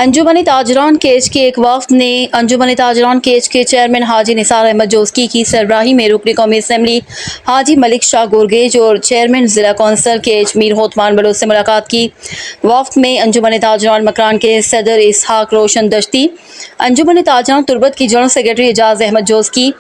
अंजुमन ताजरान cage के एक वफ्द ने अंजुमन ताजरान केज के चेयरमैन हाजी निसार अहमद जोस्की की सरबराही में रुकन कौमी असम्बली हाजी मलिक शाह गुरगेज और चेयरमैन ज़िला कौंसल केज मीर होतमान बलोच से मुलाकात की। वफ्द में अंजुमन ताजरान मकरान के सदर इसहाक रोशन दश्ती, अंजुमन ताजरान तुरबत की जनरल सेक्रेटरी एजाज अहमद जोस्की,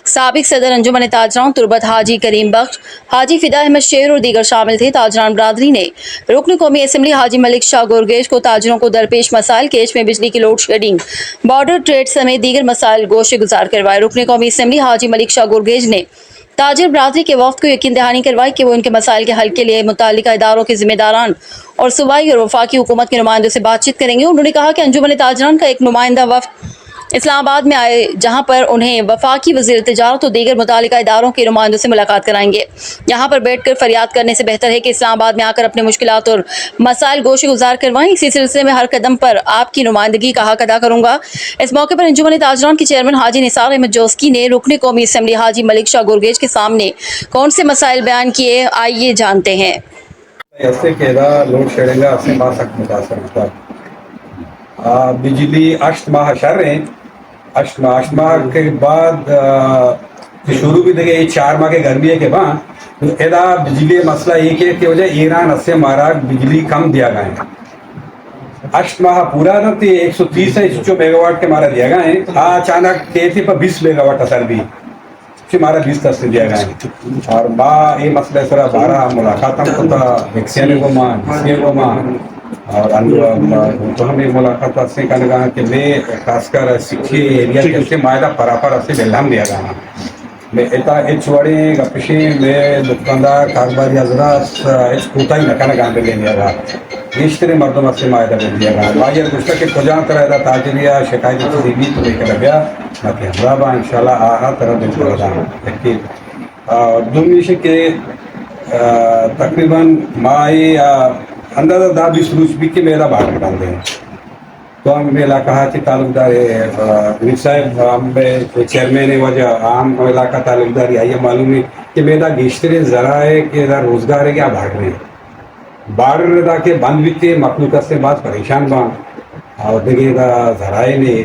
साबिक सदर अंजुमन ताजरान तुरबत हाजी करीम बख्श, हाजी फिदा अहमद शेर और दीगर शामिल थे। ताजरान बरादरी ने रुकन कौमी असम्बली हाजी मलिक शाह गुरगेज को ताजरों को दरपेश मसाइल केज में बिजली की लोड शेडिंग, बॉर्डर ट्रेड समेत दीगर मसाइल गोशे गुजार करवाए। रुकन कौमी असम्बली हाजी मलिक शाह गुरगेज ने ताजर बरादरी के वफ्द को यकीन दहानी करवाई कि वो उनके मसाइल के हल के लिए मुताल्लिका इदारों के जिम्मेदारान और सूबाई और वफाकी हुकूमत के नुमाइंदों से बातचीत करेंगे। उन्होंने कहा कि अंजुमन ताजरान का एक नुमाइंदा वफ्द इस्लामाबाद में आए, जहां पर उन्हें वफाकी वज़ीर तिजारत और दीगर मुताल्लिका इदारों के नुमाइंदों से मुलाकात कराएंगे। यहाँ पर बैठ कर फरियाद करने से बेहतर है कि इस्लामाबाद में आकर अपने मुश्किलात और मसाइल गोशे गुजार करवाएं। इसी सिलसिले में हर कदम पर आपकी नुमाइंदगी का हक अदा करूँगा। इस मौके पर अंजुमन ताजरान के चेयरमैन हाजी निसार अहमद जोस्की ने रुकन कौमी असम्बली हाजी मलिक शाह गुरगेज के सामने कौन से मसाइल बयान किए, आइए जानते हैं। लोड शेडिंग बिजली 8 माह शर हैं। 8 माह के बाद शुरू भी देखे 4 माह के गर्मी के बाद तो एदा बिजली मसला एक है कि वजह ईरान से हमारा बिजली कम दिया गया है। 8 माह पूरा ना 130 है जो मेगावाट के हमारा दिया गया है। अचानक कहते पर 20 मेगावाट असर भी हमारा 20 तक से दिया गया है। और माँ ये मसला सरा 12 मुलाकात हम को माँ और तो हमें मुलाकात से कहने कि मैं खासकर सिक्की एरिया के मायदा परापर से बेलहम दिया गया मैं इतना एचवाड़ी गपशी में दुकानदार कारोबारी हजरात कोता ही नकाना गांव ले लिया रहा इश्तरे मर्दों से मायदा ले दिया गया वायर गुस्सा के खुजा तरह ताजरिया शिकायत चीज़ भी तो लेकर गया बाकी हजराबा इंशाल्लाह आहा तरह दिन देखिए दुनिया के तकरीबन माई अंदाजा 10-20 रूस भी के मेरा बाहर डाल दें तो हम मेला कहा कि तालुकदार साहब हम चेयरमैन वजह आम इलाका तालुकदारी आइए मालूम है कि मेरा गेश्तरे ज़रा है कि रोज़गार है क्या भाग रहे बाढ़ दा के बंद भी के मखलूक से बात परेशान बा और देखे ज़रा नहीं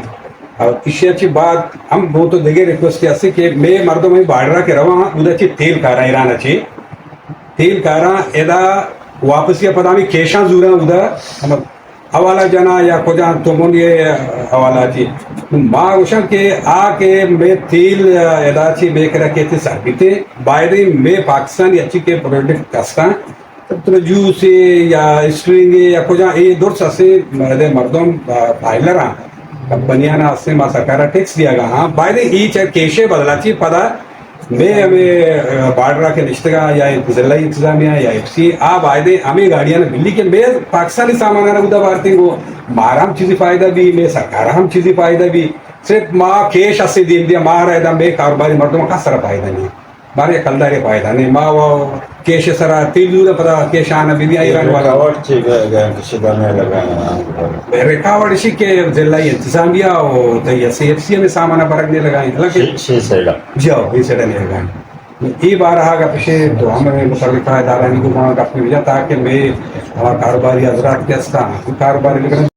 और इससे अच्छी बात हम वो तो देखे रिक्वेस्ट ऐसे कि मैं मर्दों में बाढ़ रहा के रवा उधर अच्छी तेल कारा ईरान अच्छी तेल कारा एदा वापस ये पता नहीं केशा जूरा उधर हम हवाला जना या खोजा तो ये हवाला थी माँ उषा के आके मैं तेल एदाची बेक रखे थे सरबिते बायरे में पाकिस्तान अच्छी के प्रोडक्ट कस्ता तो जू से या स्ट्रिंग या खोजा ये दूर से मर्दों फाइलर कंपनियां ना से माँ सरकार टैक्स दिया गया हाँ बायरे ये चाहे केशे बदला थी पता मैं हमें बाढ़ के रिश्तेगा या जिला इंतजामिया या एफसी आप आए हमें गाड़ियाँ बिल्ली के मैं पाकिस्तानी सामान उदा भारती को मारा हम चीज़ी फायदा भी मैं सरकार हम चीज़ी फायदा भी सिर्फ माँ केश अस्से दिन दिया माँ रहा मैं कारोबारी मर्दों का सारा फायदा नहीं मारे कलदारे फायदा नहीं माँ वो केश सरा तीन दूर पता केश आना भी ईरान वाला रिकावट इसी के जिला इंतजामिया और एफसी में सामान बरकने लगाए हालांकि जाओ ये सेटा नहीं लगाए ये बार आगा पीछे तो हमें मुतल्लिका इदारा को अपनी वजह ताकि मैं हमारा कारोबारी हजरात के कारोबारी